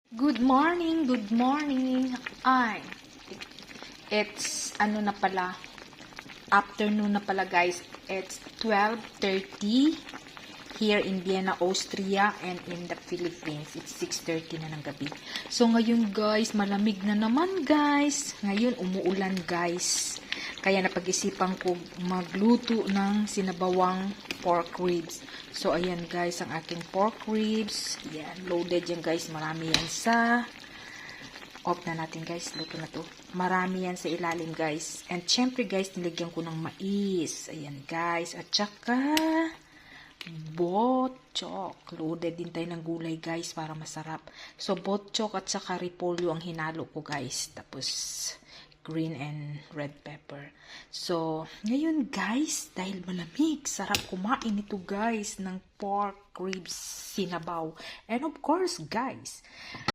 Good morning, good morning. It's na pala, afternoon na pala guys. It's 12:30 here in Vienna, Austria, and in the Philippines. It's 6:30 na ng gabi. So ngayon guys, malamig na naman guys. Ngayon umuulan guys. Kaya napag-isipan ko magluto ng sinabawang pork ribs. So ayan guys, ang aking pork ribs. Yan, loaded yan guys. Marami yan sa... Off na natin guys, luto na to. Marami yan sa ilalim guys. And syempre guys, nilagyan ko ng mais. Ayan guys. At saka botchok. Loaded din tayo ng gulay guys para masarap. So botchok at saka repolyo ang hinalo ko guys. Tapos green and red pepper. So ngayon guys, dahil malamig, sarap kumain ito guys ng pork ribs sinabaw. And of course guys,